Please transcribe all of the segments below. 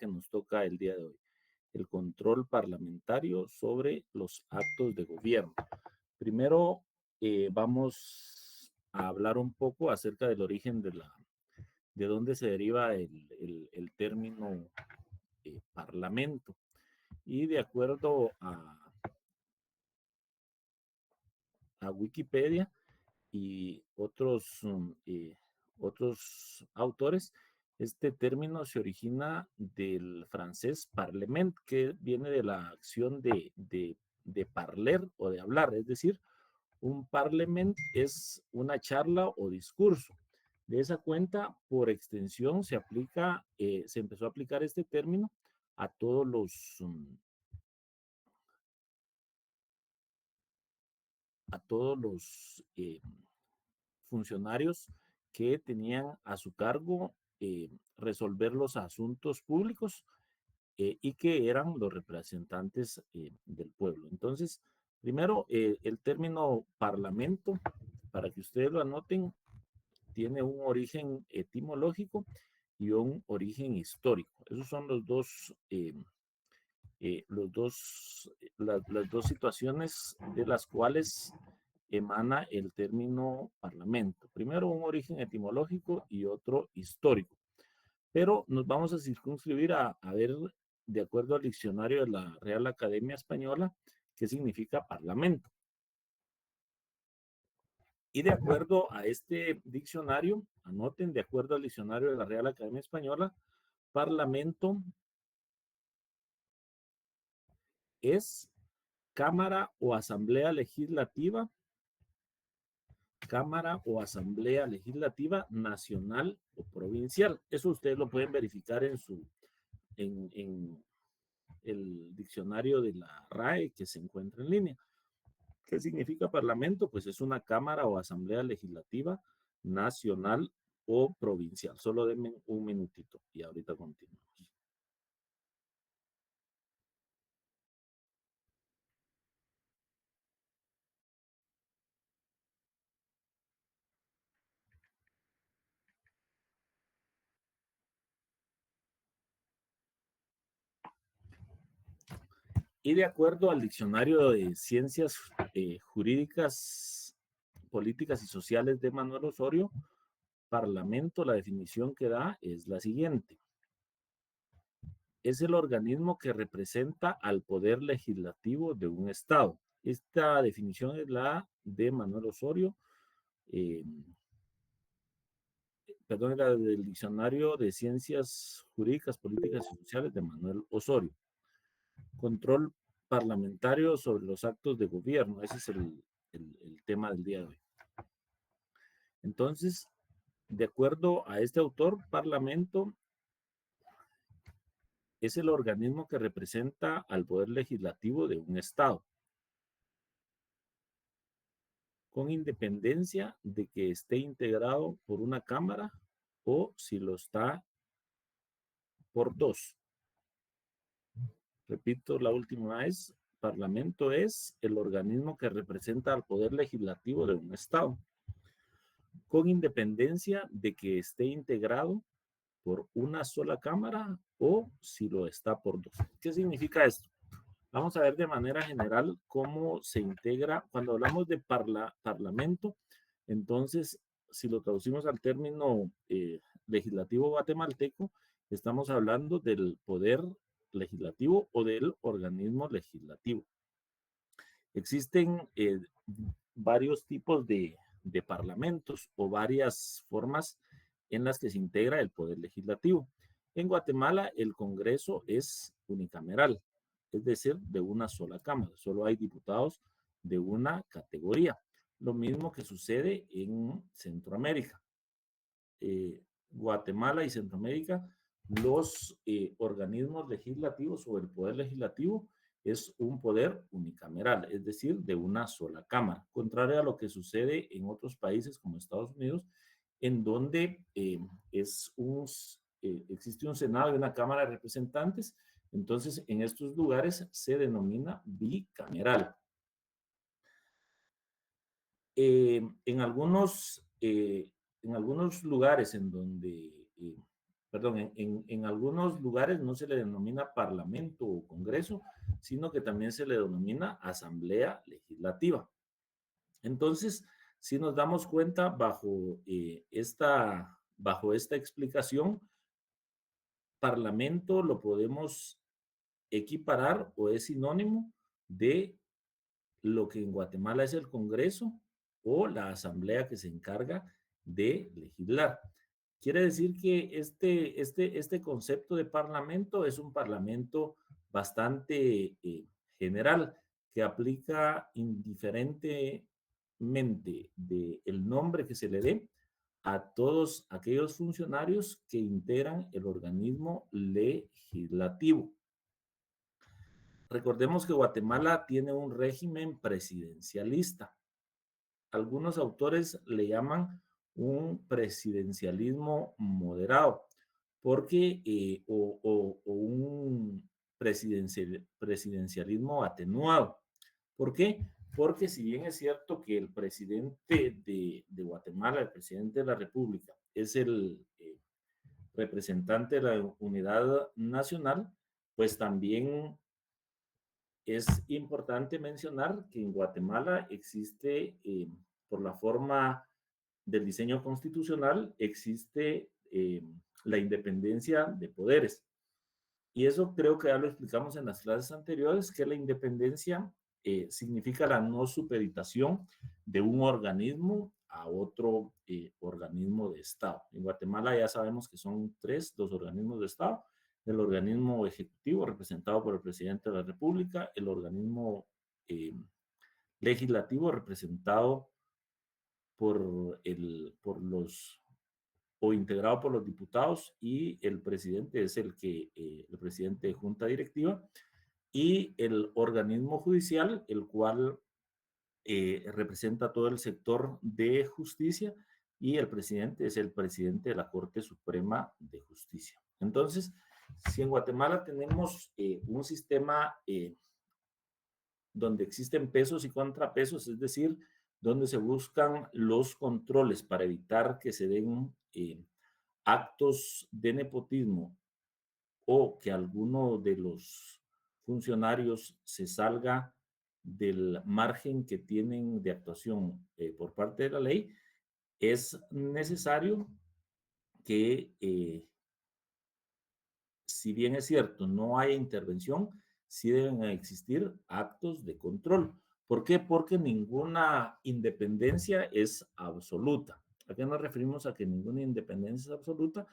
que nos toca el día de hoy, el control parlamentario sobre los actos de gobierno. Primero, vamos a hablar un poco acerca del origen de dónde se deriva el término parlamento. Y de acuerdo a Wikipedia y otros autores, este término se origina del francés parlement, que viene de la acción de parler o de hablar, es decir, un parlement es una charla o discurso. De esa cuenta, por extensión, se empezó a aplicar este término a todos los funcionarios que tenían a su cargo resolver los asuntos públicos y que eran los representantes del pueblo. Entonces, primero, el término parlamento, para que ustedes lo anoten, tiene un origen etimológico y un origen histórico. Esos son las dos situaciones de las cuales emana el término parlamento. Primero un origen etimológico y otro histórico. Pero nos vamos a circunscribir a ver, de acuerdo al diccionario de la Real Academia Española, qué significa parlamento. Y de acuerdo a este diccionario, anoten, de acuerdo al diccionario de la Real Academia Española, parlamento es cámara o asamblea legislativa nacional o provincial. Eso ustedes lo pueden verificar en el diccionario de la RAE que se encuentra en línea. ¿Qué significa parlamento? Pues es una cámara o asamblea legislativa nacional o provincial. Solo denme un minutito y ahorita continuamos. Y de acuerdo al diccionario de ciencias jurídicas, políticas y sociales de Manuel Osorio, parlamento, la definición que da es la siguiente. Es el organismo que representa al poder legislativo de un Estado. Esta definición es la de Manuel Osorio, eh, perdón, era del diccionario de ciencias jurídicas, políticas y sociales de Manuel Osorio. Control parlamentario sobre los actos de gobierno, ese es el tema del día de hoy. Entonces, de acuerdo a este autor, parlamento es el organismo que representa al poder legislativo de un Estado, con independencia de que esté integrado por una Cámara o si lo está por dos. Repito la última vez, Parlamento es el organismo que representa al poder legislativo de un Estado, con independencia de que esté integrado por una sola Cámara o si lo está por dos. ¿Qué significa esto? Vamos a ver de manera general cómo se integra. Cuando hablamos de parlamento, entonces, si lo traducimos al término legislativo guatemalteco, estamos hablando del poder legislativo o del organismo legislativo. Existen varios tipos de parlamentos o varias formas en las que se integra el poder legislativo. En Guatemala, el Congreso es unicameral, es decir, de una sola cámara. Solo hay diputados de una categoría. Lo mismo que sucede en Centroamérica. Guatemala y Centroamérica, los organismos legislativos o el poder legislativo es un poder unicameral, es decir, de una sola cámara, contrario a lo que sucede en otros países como Estados Unidos, en donde existe un Senado y una Cámara de Representantes. Entonces, en estos lugares se denomina bicameral. Eh, en, algunos, eh, en algunos lugares en donde perdón, en algunos lugares no se le denomina parlamento o congreso, sino que también se le denomina asamblea legislativa. Entonces, si nos damos cuenta bajo esta explicación, parlamento lo podemos equiparar o es sinónimo de lo que en Guatemala es el Congreso o la Asamblea que se encarga de legislar. Quiere decir que este concepto de parlamento es un parlamento bastante general que aplica indiferentemente del nombre que se le dé a todos aquellos funcionarios que integran el organismo legislativo. Recordemos que Guatemala tiene un régimen presidencialista. Algunos autores le llaman un presidencialismo moderado, porque, o un presidencialismo atenuado. ¿Por qué? Porque si bien es cierto que el presidente de Guatemala, el presidente de la República, es el representante de la unidad nacional, pues también es importante mencionar que en Guatemala existe, por la forma del diseño constitucional, existe la independencia de poderes. Y eso creo que ya lo explicamos en las clases anteriores, que la independencia significa la no supeditación de un organismo a otro organismo de Estado. En Guatemala ya sabemos que son dos organismos de Estado: el organismo ejecutivo representado por el presidente de la República, el organismo legislativo representado por los o integrado por los diputados, y el presidente es el presidente de junta directiva, y el organismo judicial, el cual representa todo el sector de justicia, y el presidente es el presidente de la Corte Suprema de Justicia. Entonces, si en Guatemala tenemos un sistema donde existen pesos y contrapesos, es decir, donde se buscan los controles para evitar que se den actos de nepotismo o que alguno de los funcionarios se salga del margen que tienen de actuación por parte de la ley, es necesario que, si bien es cierto, no hay intervención, sí deben existir actos de control. ¿Por qué? Porque ninguna independencia es absoluta. ¿A qué nos referimos a que ninguna independencia es absoluta?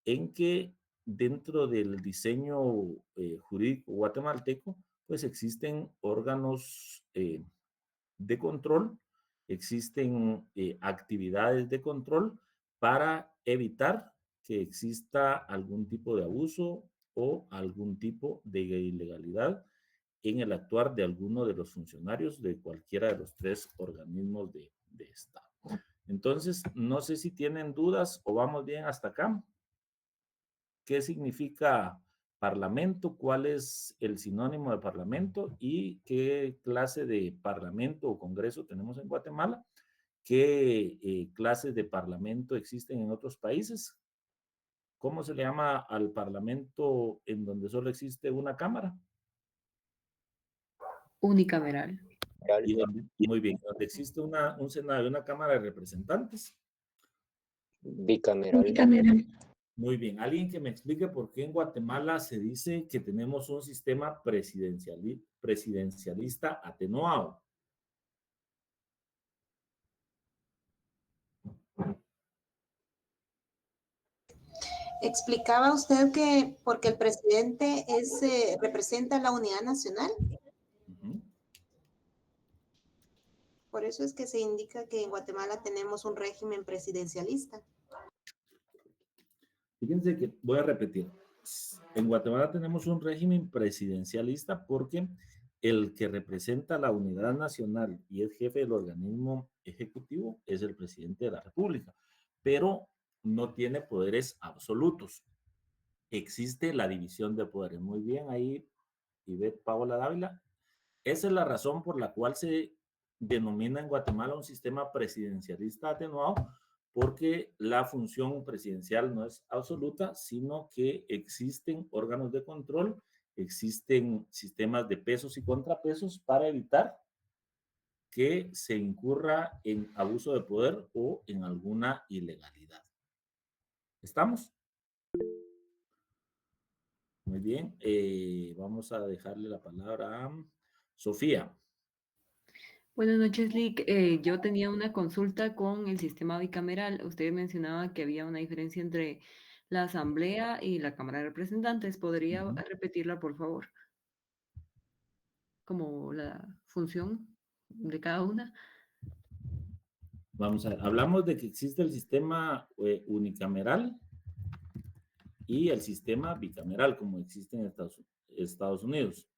En que dentro del diseño jurídico guatemalteco, pues existen órganos de control, existen actividades de control para evitar que exista algún tipo de abuso o algún tipo de ilegalidad en el actuar de alguno de los funcionarios de cualquiera de los tres organismos de Estado. Entonces, no sé si tienen dudas o vamos bien hasta acá. ¿Qué significa parlamento? ¿Cuál es el sinónimo de parlamento? ¿Y qué clase de parlamento o congreso tenemos en Guatemala? ¿Qué clases de parlamento existen en otros países? ¿Cómo se le llama al parlamento en donde solo existe una cámara? Unicameral. Y muy bien, donde existe un Senado y una Cámara de Representantes. Bicameral. Bicameral. Muy bien, alguien que me explique por qué en Guatemala se dice que tenemos un sistema presidencialista atenuado. Explicaba usted que porque el presidente representa la unidad nacional. Uh-huh. Por eso es que se indica que en Guatemala tenemos un régimen presidencialista. Fíjense que voy a repetir. En Guatemala tenemos un régimen presidencialista porque el que representa la unidad nacional y es jefe del organismo ejecutivo es el presidente de la República, pero no tiene poderes absolutos. Existe la división de poderes. Muy bien, ahí Ivette Paola Dávila. Esa es la razón por la cual se denomina en Guatemala un sistema presidencialista atenuado, porque la función presidencial no es absoluta, sino que existen órganos de control, existen sistemas de pesos y contrapesos para evitar que se incurra en abuso de poder o en alguna ilegalidad. ¿Estamos? Muy bien. Vamos a dejarle la palabra a Sofía. Buenas noches, Lick. Yo tenía una consulta con el sistema bicameral. Usted mencionaba que había una diferencia entre la Asamblea y la Cámara de Representantes. ¿Podría repetirla, por favor? Como la función de cada una. Vamos a ver, hablamos de que existe el sistema unicameral y el sistema bicameral, como existe en Estados Unidos.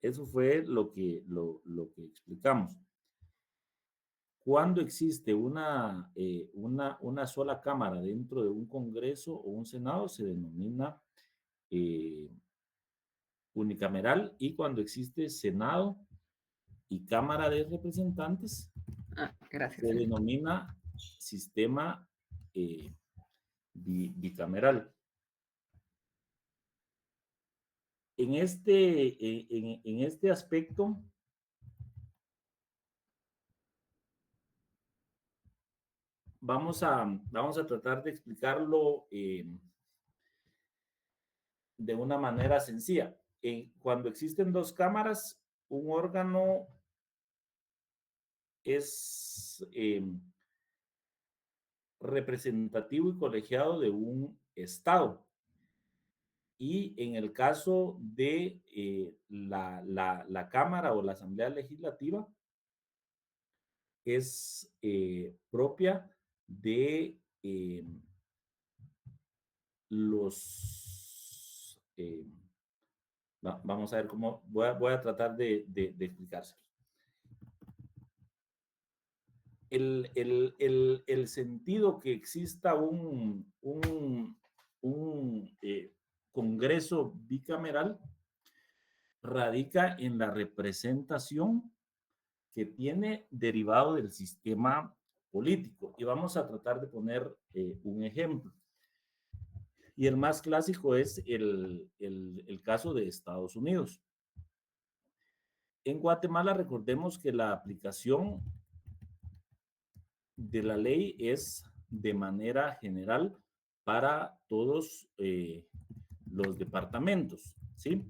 Eso fue lo que explicamos. Cuando existe una sola cámara dentro de un Congreso o un Senado, se denomina unicameral, y cuando existe Senado y Cámara de Representantes, Gracias. se denomina sistema bicameral. En este aspecto, vamos a tratar de explicarlo de una manera sencilla. Cuando existen dos cámaras, un órgano es representativo y colegiado de un estado. Y en el caso de la Cámara o la Asamblea Legislativa, es propia de los... vamos a ver cómo... Voy a tratar de explicarse. El sentido que exista un Congreso bicameral radica en la representación que tiene derivado del sistema político. Y vamos a tratar de poner un ejemplo. Y el más clásico es el caso de Estados Unidos. En Guatemala, recordemos que la aplicación de la ley es de manera general para todos los departamentos, ¿sí?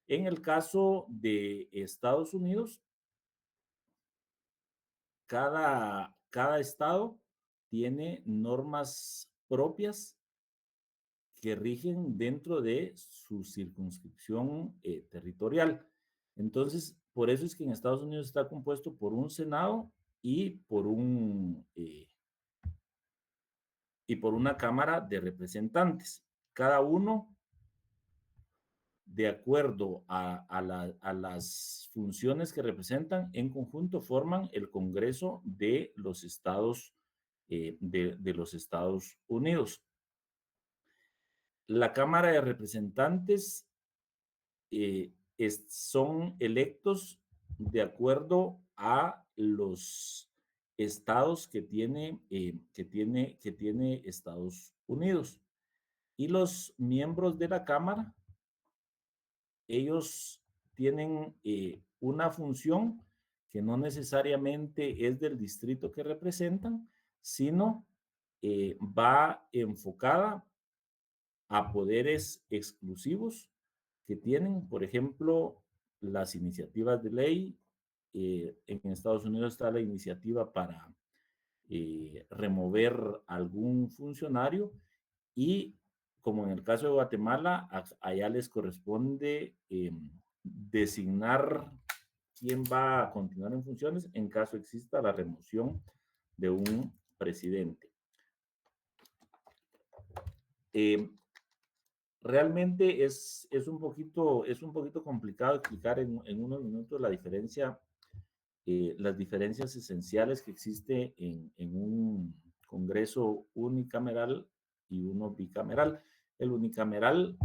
En el caso de Estados Unidos, cada estado tiene normas propias que rigen dentro de su circunscripción territorial. Entonces, por eso es que en Estados Unidos está compuesto por un Senado y por una Cámara de Representantes. Cada uno, de acuerdo a las funciones que representan, en conjunto forman el Congreso de los Estados, de los Estados Unidos. La Cámara de Representantes son electos de acuerdo a los estados que tiene Estados Unidos. Y los miembros de la Cámara, ellos tienen una función que no necesariamente es del distrito que representan, sino va enfocada a poderes exclusivos que tienen, por ejemplo, las iniciativas de ley. En Estados Unidos está la iniciativa para remover algún funcionario, y como en el caso de Guatemala, allá les corresponde designar quién va a continuar en funciones en caso exista la remoción de un presidente. Realmente es un poquito complicado explicar en unos minutos las diferencias esenciales que existe en un Congreso unicameral y uno bicameral. El unicameral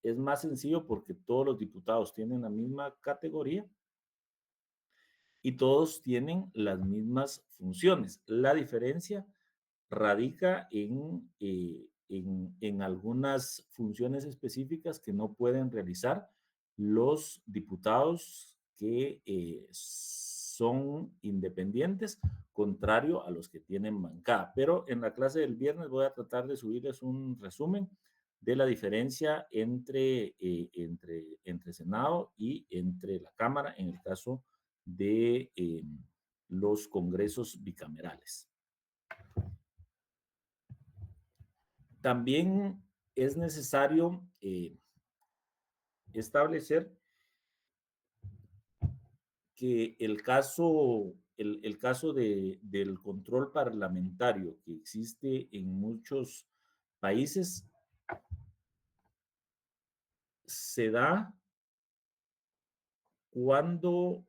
es más sencillo porque todos los diputados tienen la misma categoría, y todos tienen las mismas funciones. La diferencia radica en algunas funciones específicas que no pueden realizar los diputados que son independientes, contrario a los que tienen bancada. Pero en la clase del viernes voy a tratar de subirles un resumen de la diferencia entre Senado y entre la Cámara en el caso de los congresos bicamerales. También es necesario establecer que el caso del control parlamentario que existe en muchos países se da cuando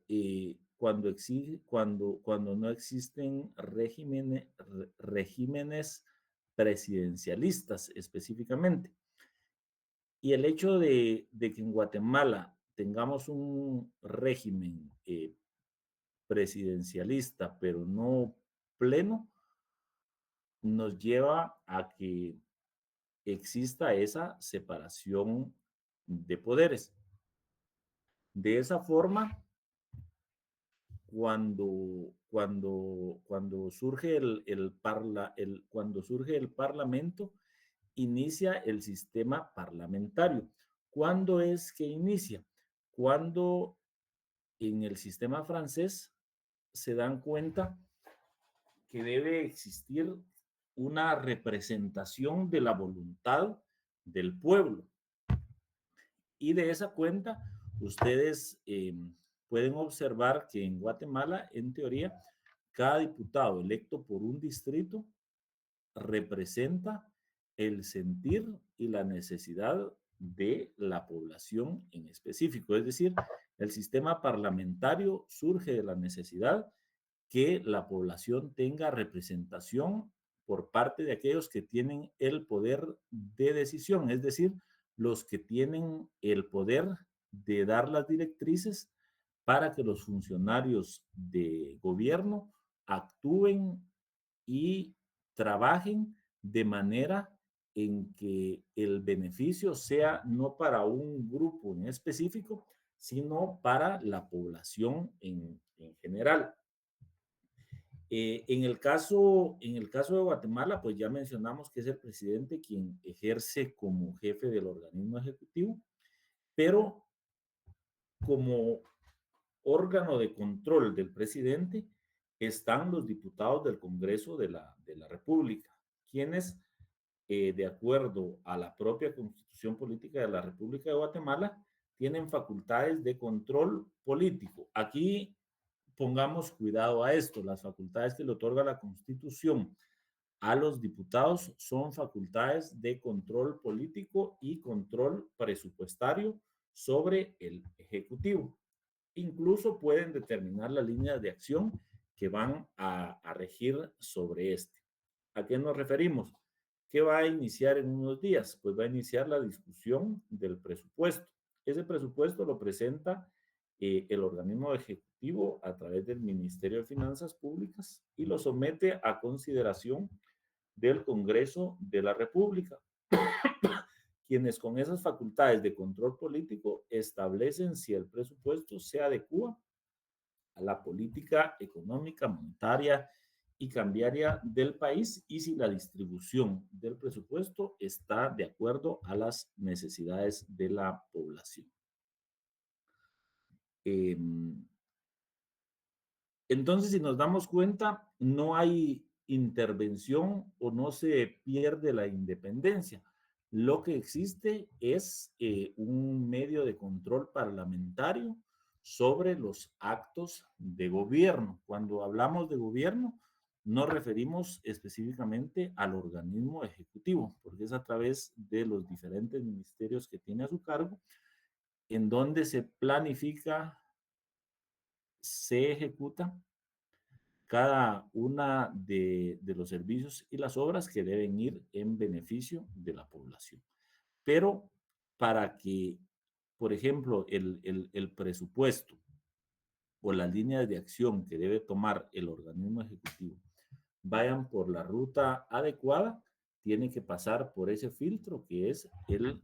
no existen regímenes presidencialistas específicamente. Y el hecho de que en Guatemala tengamos un régimen presidencialista, pero no pleno, nos lleva a que exista esa separación de poderes. De esa forma, cuando surge cuando surge el parlamento, inicia el sistema parlamentario. ¿Cuándo es que inicia? Cuando en el sistema francés se dan cuenta que debe existir una representación de la voluntad del pueblo. Y de esa cuenta, ustedes pueden observar que en Guatemala, en teoría, cada diputado electo por un distrito representa el sentir y la necesidad de la población en específico. Es decir, el sistema parlamentario surge de la necesidad que la población tenga representación por parte de aquellos que tienen el poder de decisión, es decir, los que tienen el poder de dar las directrices para que los funcionarios de gobierno actúen y trabajen de manera en que el beneficio sea no para un grupo en específico, sino para la población en general. En el caso de Guatemala, pues ya mencionamos que es el presidente quien ejerce como jefe del organismo ejecutivo, pero como órgano de control del presidente están los diputados del Congreso de la República, quienes, de acuerdo a la propia Constitución Política de la República de Guatemala, tienen facultades de control político. Aquí pongamos cuidado a esto, las facultades que le otorga la Constitución a los diputados son facultades de control político y control presupuestario sobre el Ejecutivo. Incluso pueden determinar las líneas de acción que van a regir sobre este. ¿A qué nos referimos? ¿Qué va a iniciar en unos días? Pues va a iniciar la discusión del presupuesto. Ese presupuesto lo presenta el organismo ejecutivo a través del Ministerio de Finanzas Públicas y lo somete a consideración del Congreso de la República, quienes con esas facultades de control político establecen si el presupuesto se adecua a la política económica, monetaria y cambiaria del país y si la distribución del presupuesto está de acuerdo a las necesidades de la población. Entonces, si nos damos cuenta, no hay intervención o no se pierde la independencia. Lo que existe es un medio de control parlamentario sobre los actos de gobierno. Cuando hablamos de gobierno, nos referimos específicamente al organismo ejecutivo, porque es a través de los diferentes ministerios que tiene a su cargo, en donde se planifica, se ejecuta cada una de los servicios y las obras que deben ir en beneficio de la población. Pero para que, por ejemplo, el presupuesto o las líneas de acción que debe tomar el organismo ejecutivo vayan por la ruta adecuada, tiene que pasar por ese filtro que es el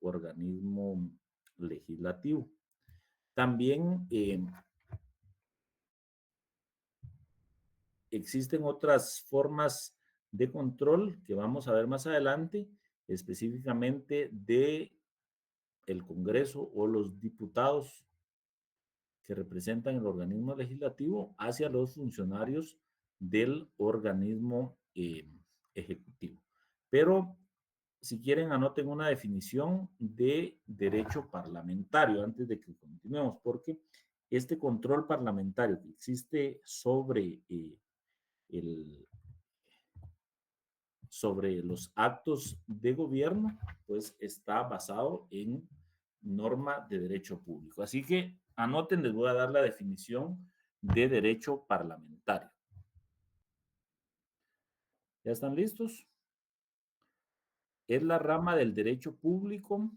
organismo legislativo. También existen otras formas de control que vamos a ver más adelante, específicamente de el Congreso o los diputados que representan el organismo legislativo hacia los funcionarios del organismo ejecutivo. Pero si quieren, anoten una definición de derecho parlamentario antes de que continuemos, porque este control parlamentario que existe sobre los actos de gobierno, pues está basado en norma de derecho público. Así que anoten, les voy a dar la definición de derecho parlamentario. ¿Ya están listos? Es la rama del derecho público.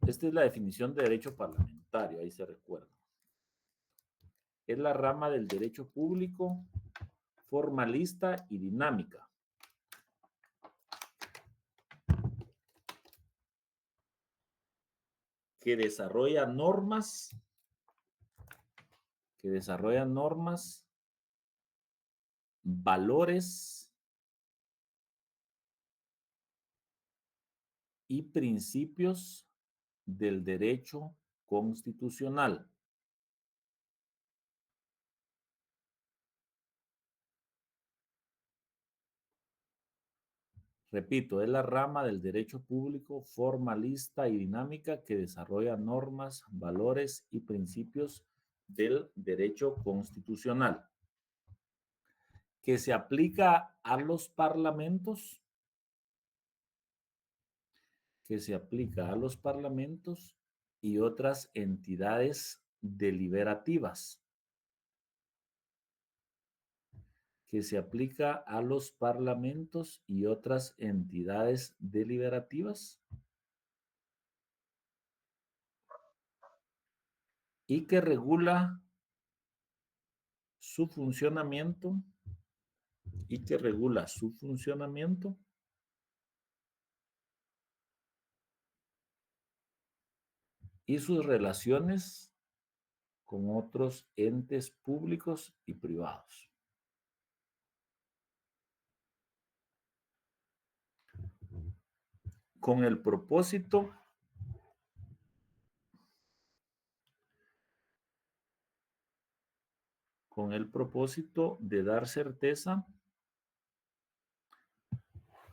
Esta es la definición de derecho parlamentario, ahí se recuerda. Es la rama del derecho público formalista y dinámica, que desarrolla normas, valores y principios del derecho constitucional. Repito, es la rama del derecho público formalista y dinámica que desarrolla normas, valores y principios del derecho constitucional, que se aplica a los parlamentos, y otras entidades deliberativas, que se aplica a los parlamentos y otras entidades deliberativas, y que regula su funcionamiento, y sus relaciones con otros entes públicos y privados. Con el propósito de dar certeza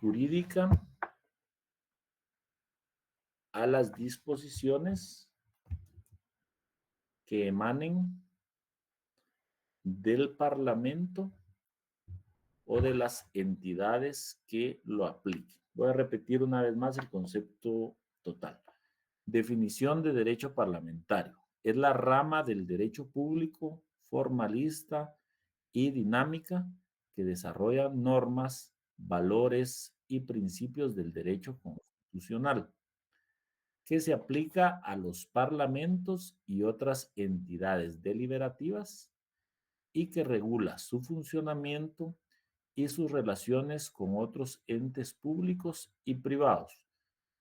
jurídica a las disposiciones que emanen del Parlamento o de las entidades que lo apliquen. Voy a repetir una vez más el concepto total. Definición de derecho parlamentario. Es la rama del derecho público formalista y dinámica que desarrolla normas, valores y principios del derecho constitucional, que se aplica a los parlamentos y otras entidades deliberativas y que regula su funcionamiento y sus relaciones con otros entes públicos y privados,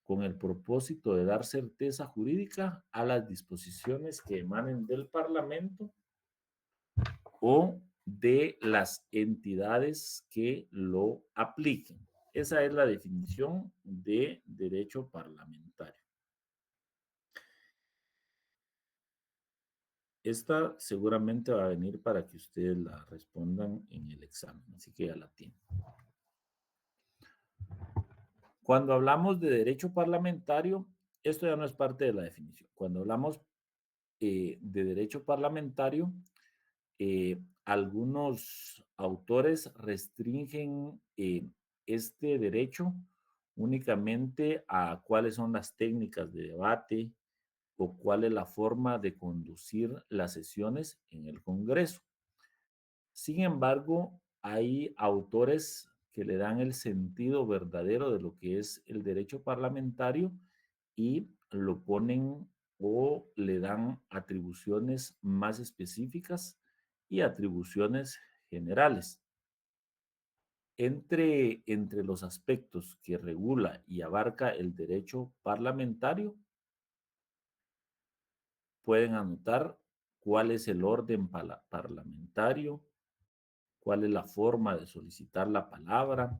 con el propósito de dar certeza jurídica a las disposiciones que emanen del Parlamento o de las entidades que lo apliquen. Esa es la definición de derecho parlamentario. Esta seguramente va a venir para que ustedes la respondan en el examen, así que ya la tienen. Cuando hablamos de derecho parlamentario, esto ya no es parte de la definición. Cuando hablamos de derecho parlamentario, algunos autores restringen este derecho únicamente a cuáles son las técnicas de debate o cuál es la forma de conducir las sesiones en el Congreso. Sin embargo, hay autores que le dan el sentido verdadero de lo que es el derecho parlamentario y lo ponen o le dan atribuciones más específicas y atribuciones generales. Entre los aspectos que regula y abarca el derecho parlamentario, pueden anotar cuál es el orden parlamentario, cuál es la forma de solicitar la palabra,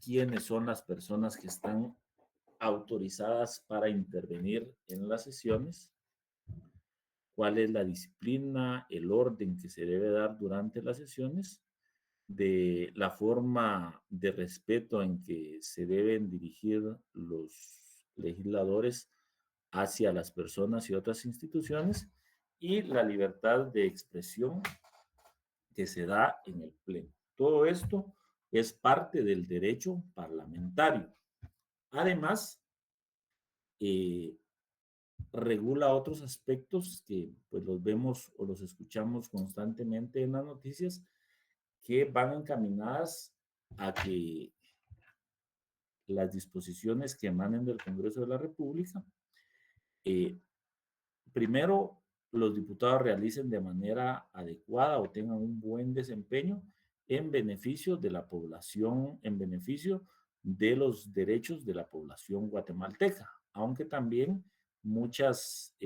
quiénes son las personas que están autorizadas para intervenir en las sesiones, cuál es la disciplina, el orden que se debe dar durante las sesiones, de la forma de respeto en que se deben dirigir los legisladores hacia las personas y otras instituciones, y la libertad de expresión que se da en el Pleno. Todo esto es parte del derecho parlamentario. Además, eh, regula otros aspectos que pues los vemos o los escuchamos constantemente en las noticias, que van encaminadas a que las disposiciones que emanen del Congreso de la República, eh, primero, los diputados realicen de manera adecuada o tengan un buen desempeño en beneficio de la población, en beneficio de los derechos de la población guatemalteca, aunque también muchas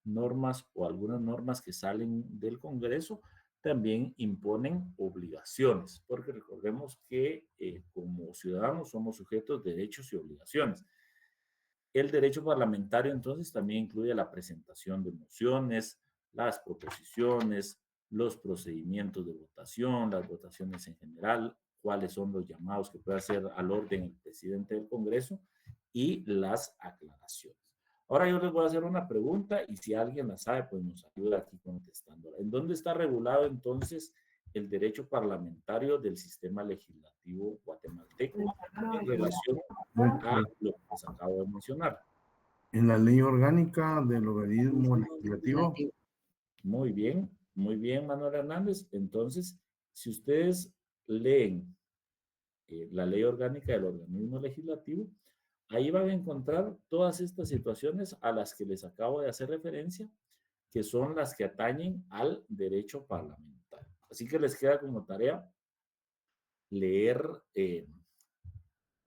normas o algunas normas que salen del Congreso también imponen obligaciones, porque recordemos que como ciudadanos somos sujetos de derechos y obligaciones. El derecho parlamentario entonces también incluye la presentación de mociones, las proposiciones, los procedimientos de votación, las votaciones en general, cuáles son los llamados que puede hacer al orden el presidente del Congreso y las aclaraciones. Ahora yo les voy a hacer una pregunta y si alguien la sabe, pues nos ayuda aquí contestándola. ¿En dónde está regulado entonces el derecho parlamentario del sistema legislativo guatemalteco en relación a lo que les acabo de mencionar? En la ley orgánica del organismo legislativo. Muy bien, Manuel Hernández. Entonces, si ustedes leen la ley orgánica del organismo legislativo, ahí van a encontrar todas estas situaciones a las que les acabo de hacer referencia, que son las que atañen al derecho parlamentario. Así que les queda como tarea leer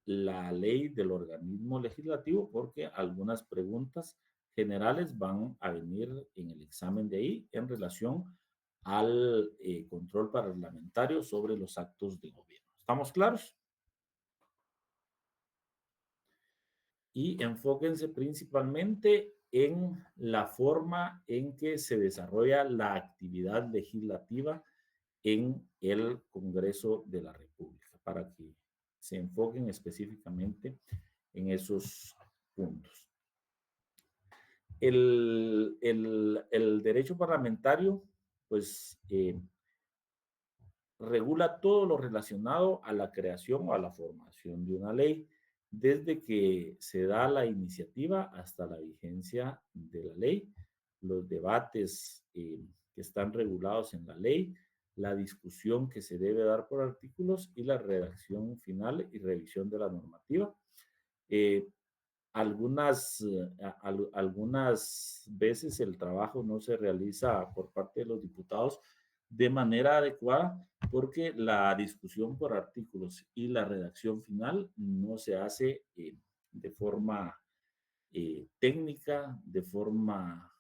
la ley del organismo legislativo, porque algunas preguntas generales van a venir en el examen de ahí en relación al control parlamentario sobre los actos de gobierno. ¿Estamos claros? Y enfóquense principalmente en la forma en que se desarrolla la actividad legislativa en el Congreso de la República, para que se enfoquen específicamente en esos puntos. El derecho parlamentario, pues, regula todo lo relacionado a la creación o a la formación de una ley, desde que se da la iniciativa hasta la vigencia de la ley, los debates que están regulados en la ley, la discusión que se debe dar por artículos y la redacción final y revisión de la normativa. Eh, algunas veces el trabajo no se realiza por parte de los diputados de manera adecuada porque la discusión por artículos y la redacción final no se hace de forma técnica, de forma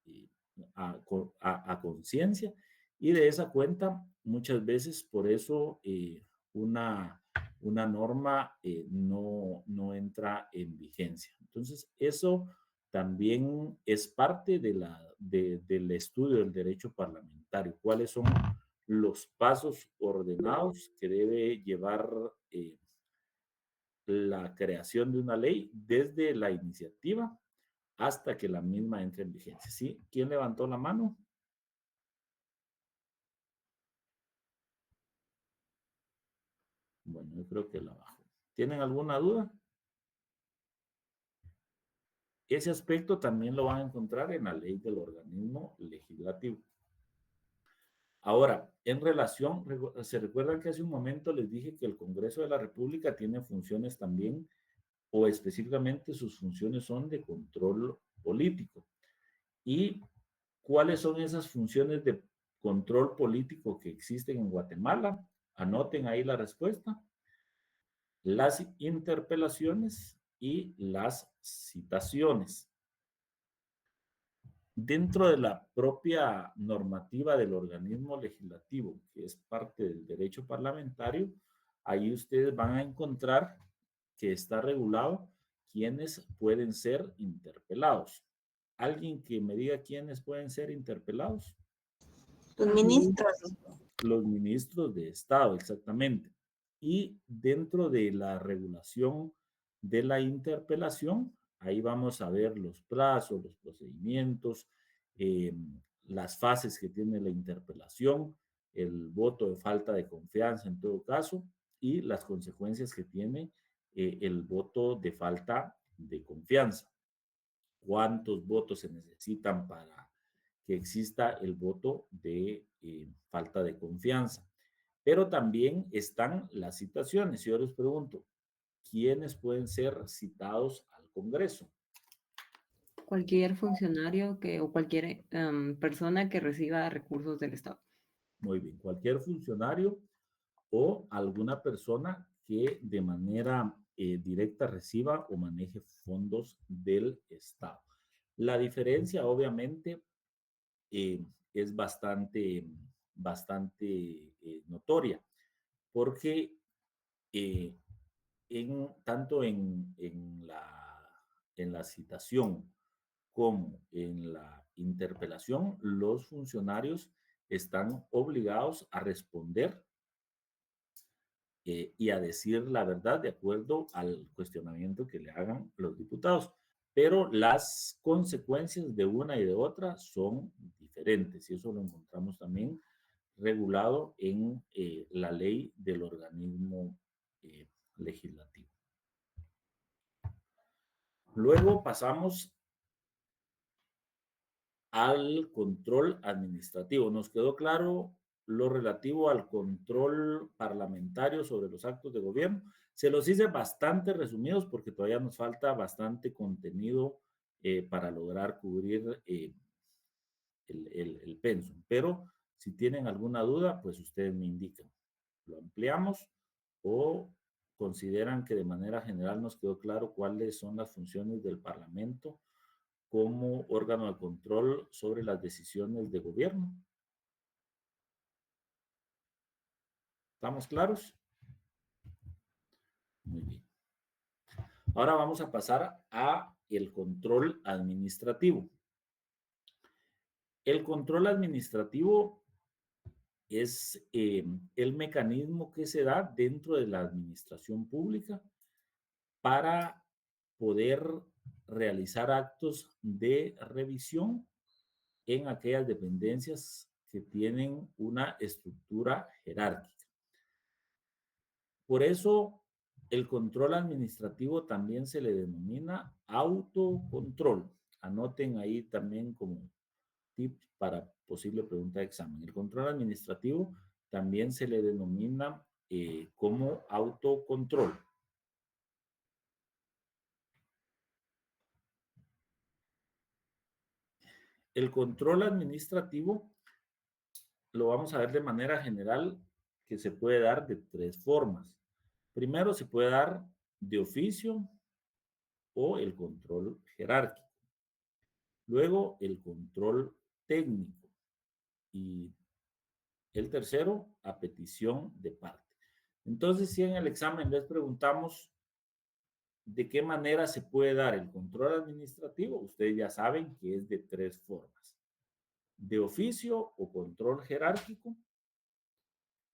eh, a conciencia, y de esa cuenta muchas veces por eso una, una norma no entra en vigencia. Entonces, eso también es parte del estudio del derecho parlamentario. ¿Cuáles son los pasos ordenados que debe llevar la creación de una ley desde la iniciativa hasta que la misma entre en vigencia? ¿Sí? ¿Quién levantó la mano? Bueno, yo creo que la bajo. ¿Tienen alguna duda? Ese aspecto también lo van a encontrar en la ley del organismo legislativo. Ahora, en relación, se recuerdan que hace un momento les dije que el Congreso de la República tiene funciones también, o específicamente sus funciones son de control político. ¿Y cuáles son esas funciones de control político que existen en Guatemala? Anoten ahí la respuesta. Las interpelaciones y las citaciones. Dentro de la propia normativa del organismo legislativo, que es parte del derecho parlamentario, ahí ustedes van a encontrar que está regulado quiénes pueden ser interpelados. ¿Alguien que me diga quiénes pueden ser interpelados? Los ministros. Los ministros de Estado, exactamente. Y dentro de la regulación de la interpelación, ahí vamos a ver los plazos, los procedimientos, eh, las fases que tiene la interpelación, el voto de falta de confianza en todo caso y las consecuencias que tiene el voto de falta de confianza. ¿Cuántos votos se necesitan para que exista el voto de falta de confianza? Pero también están las citaciones. Yo les pregunto, ¿quiénes pueden ser citados al Congreso? Cualquier funcionario o cualquier persona que reciba recursos del Estado. Muy bien, cualquier funcionario o alguna persona que de manera directa reciba o maneje fondos del Estado. La diferencia, obviamente, es bastante notoria, porque tanto en la citación como en la interpelación, los funcionarios están obligados a responder y a decir la verdad de acuerdo al cuestionamiento que le hagan los diputados. Pero las consecuencias de una y de otra son diferentes y eso lo encontramos también regulado en la ley del organismo legislativo. Luego pasamos al control administrativo. ¿Nos quedó claro lo relativo al control parlamentario sobre los actos de gobierno? Se los hice bastante resumidos porque todavía nos falta bastante contenido para lograr cubrir el pensum. Pero si tienen alguna duda, pues ustedes me indican. ¿Lo ampliamos o consideran que de manera general nos quedó claro cuáles son las funciones del Parlamento como órgano de control sobre las decisiones de gobierno? ¿Estamos claros? Muy bien. Ahora vamos a pasar a el control administrativo. El control administrativo es el mecanismo que se da dentro de la administración pública para poder realizar actos de revisión en aquellas dependencias que tienen una estructura jerárquica. Por eso, el control administrativo también se le denomina autocontrol. Anoten ahí también como tip para posible pregunta de examen. El control administrativo también se le denomina como autocontrol. El control administrativo lo vamos a ver de manera general que se puede dar de tres formas. Primero, se puede dar de oficio o el control jerárquico. Luego, el control técnico. Y el tercero, a petición de parte. Entonces, si en el examen les preguntamos de qué manera se puede dar el control administrativo, ustedes ya saben que es de tres formas. De oficio o control jerárquico,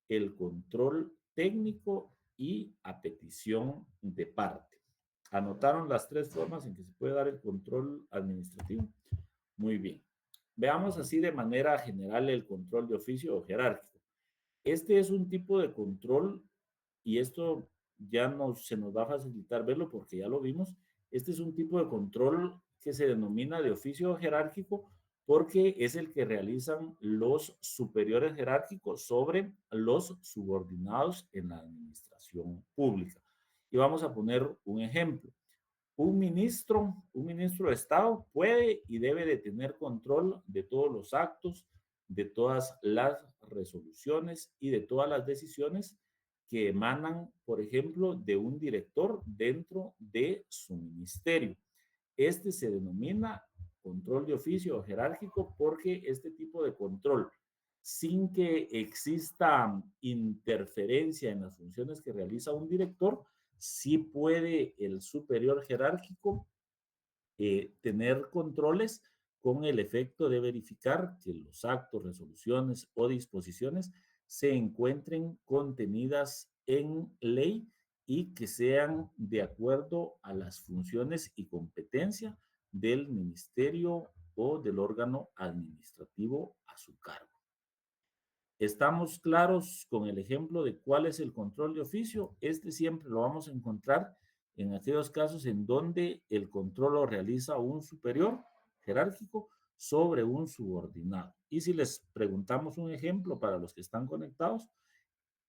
el control técnico y a petición de parte. ¿Anotaron las tres formas en que se puede dar el control administrativo? Muy bien. Veamos así de manera general el control de oficio o jerárquico. Este es un tipo de control y esto ya se nos va a facilitar verlo porque ya lo vimos. Este es un tipo de control que se denomina de oficio jerárquico porque es el que realizan los superiores jerárquicos sobre los subordinados en la administración pública. Y vamos a poner un ejemplo. un ministro de Estado puede y debe de tener control de todos los actos, de todas las resoluciones y de todas las decisiones que emanan, por ejemplo, de un director dentro de su ministerio. Este se denomina control de oficio o jerárquico porque este tipo de control, sin que exista interferencia en las funciones que realiza un director, sí puede el superior jerárquico tener controles con el efecto de verificar que los actos, resoluciones o disposiciones se encuentren contenidas en ley y que sean de acuerdo a las funciones y competencia del ministerio o del órgano administrativo a su cargo. ¿Estamos claros con el ejemplo de cuál es el control de oficio? Este siempre lo vamos a encontrar en aquellos casos en donde el control lo realiza un superior jerárquico sobre un subordinado. Y si les preguntamos un ejemplo para los que están conectados,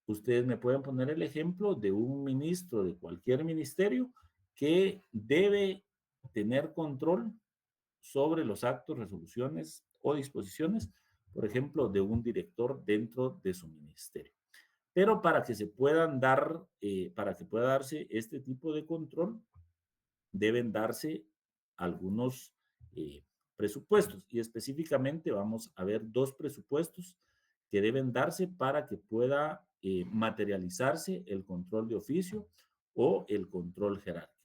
ustedes me pueden poner el ejemplo de un ministro de cualquier ministerio que debe tener control sobre los actos, resoluciones o disposiciones, por ejemplo, de un director dentro de su ministerio. Pero para que se puedan dar, para que pueda darse este tipo de control, deben darse algunos presupuestos y específicamente vamos a ver dos presupuestos que deben darse para que pueda materializarse el control de oficio o el control jerárquico.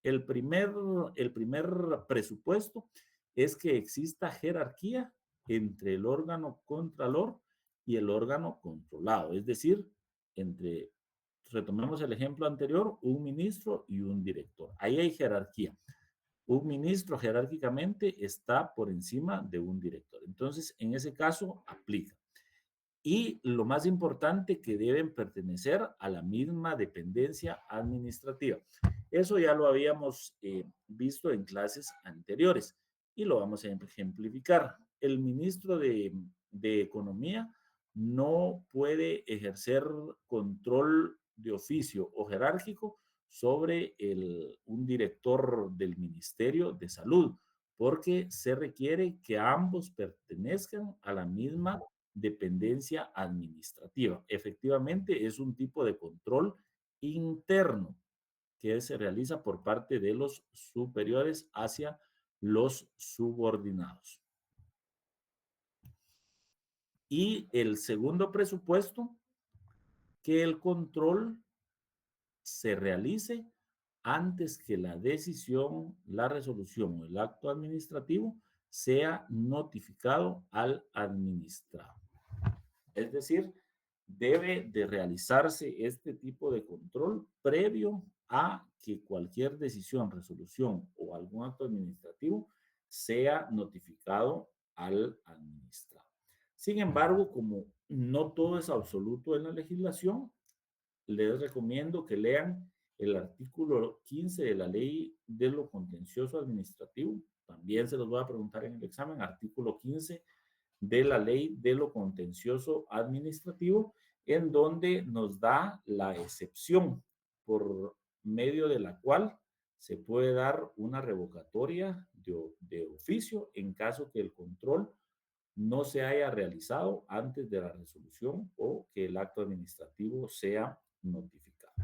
El primer, el primer presupuesto es que exista jerarquía entre el órgano contralor y el órgano controlado, es decir, entre, retomemos el ejemplo anterior, un ministro y un director. Ahí hay jerarquía. Un ministro jerárquicamente está por encima de un director. Entonces, en ese caso, aplica. Y lo más importante, que deben pertenecer a la misma dependencia administrativa. Eso ya lo habíamos visto en clases anteriores y lo vamos a ejemplificar. El ministro de Economía no puede ejercer control de oficio o jerárquico sobre un director del Ministerio de Salud, porque se requiere que ambos pertenezcan a la misma dependencia administrativa. Efectivamente, es un tipo de control interno que se realiza por parte de los superiores hacia los subordinados. Y el segundo presupuesto, que el control se realice antes que la decisión, la resolución o el acto administrativo sea notificado al administrado. Es decir, debe de realizarse este tipo de control previo a que cualquier decisión, resolución o algún acto administrativo sea notificado al administrado. Sin embargo, como no todo es absoluto en la legislación, les recomiendo que lean el artículo 15 de la Ley de lo Contencioso Administrativo. También se los voy a preguntar en el examen, artículo 15 de la Ley de lo Contencioso Administrativo, en donde nos da la excepción por medio de la cual se puede dar una revocatoria de oficio en caso que el control no se haya realizado antes de la resolución o que el acto administrativo sea notificado.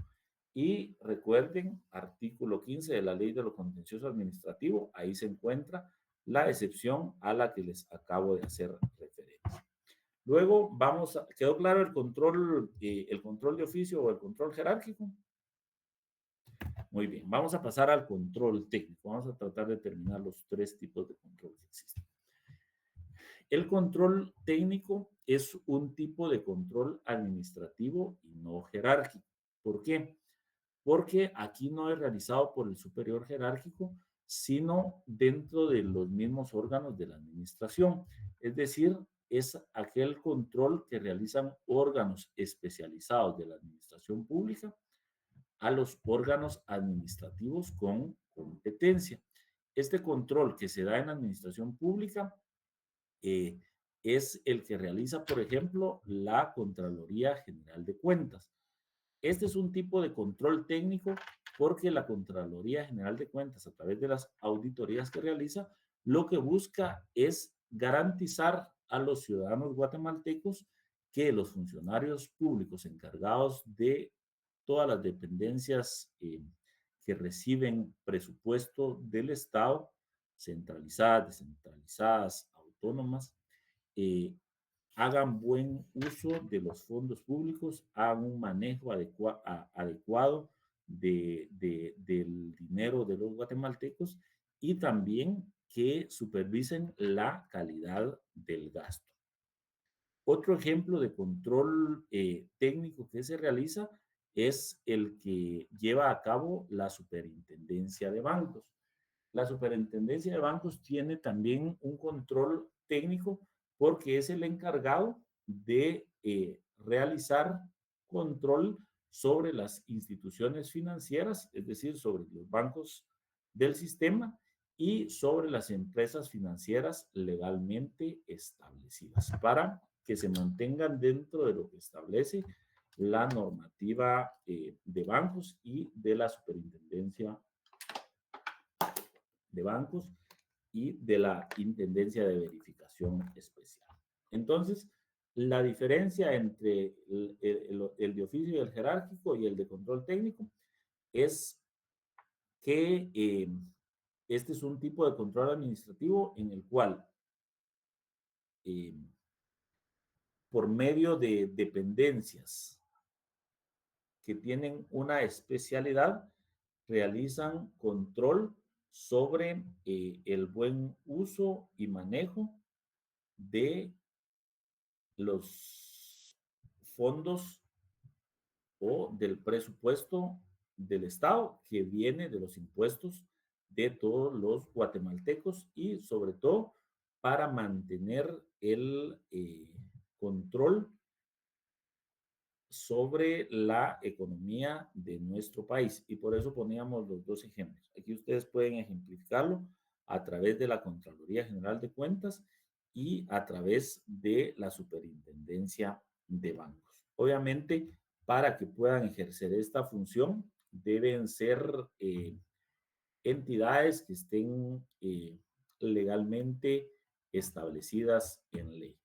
Y recuerden, artículo 15 de la Ley de lo Contencioso Administrativo, ahí se encuentra la excepción a la que les acabo de hacer referencia. Luego ¿quedó claro el control de oficio o el control jerárquico? Muy bien, vamos a pasar al control técnico. Vamos a tratar de determinar los tres tipos de control que existen. El control técnico es un tipo de control administrativo y no jerárquico. ¿Por qué? Porque aquí no es realizado por el superior jerárquico, sino dentro de los mismos órganos de la administración. Es decir, es aquel control que realizan órganos especializados de la administración pública a los órganos administrativos con competencia. Este control que se da en la administración pública es el que realiza, por ejemplo, la Contraloría General de Cuentas. Este es un tipo de control técnico porque la Contraloría General de Cuentas, a través de las auditorías que realiza, lo que busca es garantizar a los ciudadanos guatemaltecos que los funcionarios públicos encargados de todas las dependencias que reciben presupuesto del Estado, centralizadas, descentralizadas, autónomas, hagan buen uso de los fondos públicos, hagan un manejo adecuado del dinero de los guatemaltecos y también que supervisen la calidad del gasto. Otro ejemplo de control técnico que se realiza es el que lleva a cabo la Superintendencia de Bancos. La Superintendencia de Bancos tiene también un control técnico porque es el encargado de realizar control sobre las instituciones financieras, es decir, sobre los bancos del sistema y sobre las empresas financieras legalmente establecidas para que se mantengan dentro de lo que establece la normativa de bancos y de la Superintendencia de Bancos y de la Intendencia de Verificación Especial. Entonces, la diferencia entre el de oficio y el jerárquico y el de control técnico es que este es un tipo de control administrativo en el cual, por medio de dependencias que tienen una especialidad, realizan control sobre el buen uso y manejo de los fondos o del presupuesto del Estado que viene de los impuestos de todos los guatemaltecos y sobre todo para mantener el control sobre la economía de nuestro país. Y por eso poníamos los dos ejemplos. Aquí ustedes pueden ejemplificarlo a través de la Contraloría General de Cuentas y a través de la Superintendencia de Bancos. Obviamente, para que puedan ejercer esta función, deben ser entidades que estén legalmente establecidas en ley.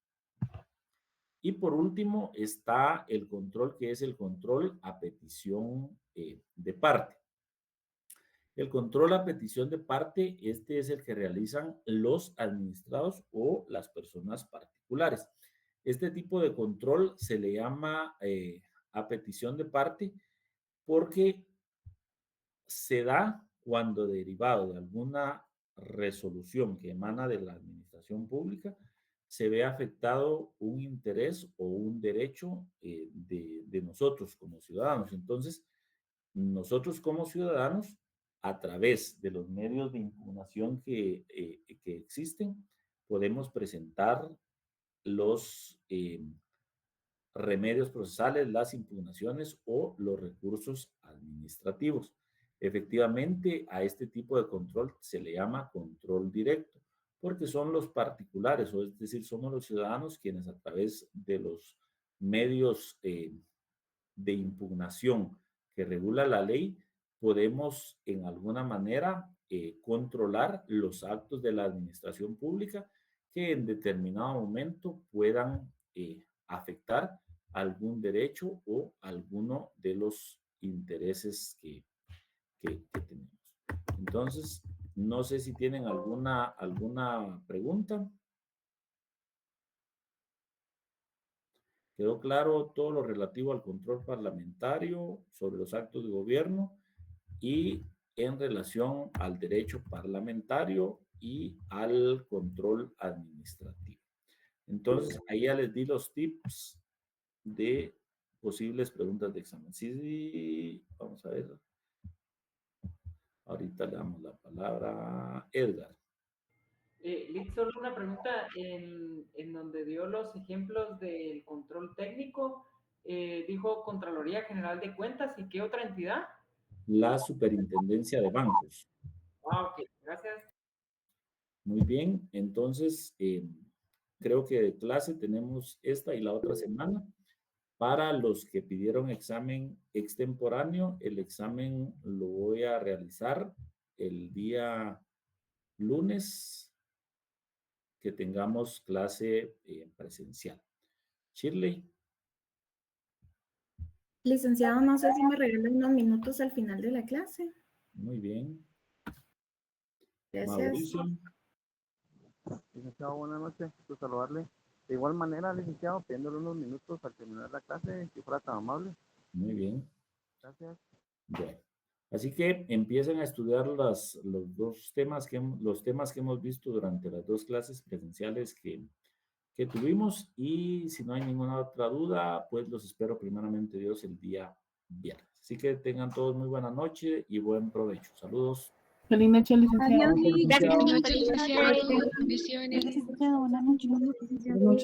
Y por último está el control, que es el control a petición de parte. El control a petición de parte, este es el que realizan los administrados o las personas particulares. Este tipo de control se le llama a petición de parte porque se da cuando derivado de alguna resolución que emana de la administración pública, se ve afectado un interés o un derecho de nosotros como ciudadanos. Entonces, nosotros como ciudadanos, a través de los medios de impugnación que existen, podemos presentar los remedios procesales, las impugnaciones o los recursos administrativos. Efectivamente, a este tipo de control se le llama control directo, porque son los particulares, o es decir, somos los ciudadanos quienes a través de los medios de impugnación que regula la ley, podemos en alguna manera controlar los actos de la administración pública que en determinado momento puedan afectar algún derecho o alguno de los intereses que tenemos. Entonces, no sé si tienen alguna pregunta. ¿Quedó claro todo lo relativo al control parlamentario sobre los actos de gobierno y en relación al derecho parlamentario y al control administrativo? Entonces, ahí ya les di los tips de posibles preguntas de examen. Sí, vamos a ver. Ahorita le damos la palabra a Edgar. Liz, solo una pregunta en donde dio los ejemplos del control técnico, dijo Contraloría General de Cuentas y ¿qué otra entidad? La Superintendencia de Bancos. Ah, ok, gracias. Muy bien, entonces creo que de clase tenemos esta y la otra semana. Para los que pidieron examen extemporáneo, el examen lo voy a realizar el día lunes que tengamos clase presencial. Shirley. Licenciado, no sé si me regala unos minutos al final de la clase. Muy bien. Gracias. Mauricio. Licenciado, buenas noches. Gusto saludarle. De igual manera, licenciado, pidiéndole unos minutos al terminar la clase, si fuera tan amable. Muy bien. Gracias. Bueno. Así que empiecen a estudiar los temas que hemos visto durante las 2 clases presenciales que tuvimos, y si no hay ninguna otra duda, pues los espero primeramente Dios el día viernes. Así que tengan todos muy buena noche y buen provecho. Saludos. Feliz noche, licenciado. Gracias, licenciado. Bendiciones. Buenas noches, licenciado.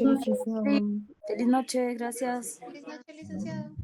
Feliz noche, gracias. Feliz noche, licenciado.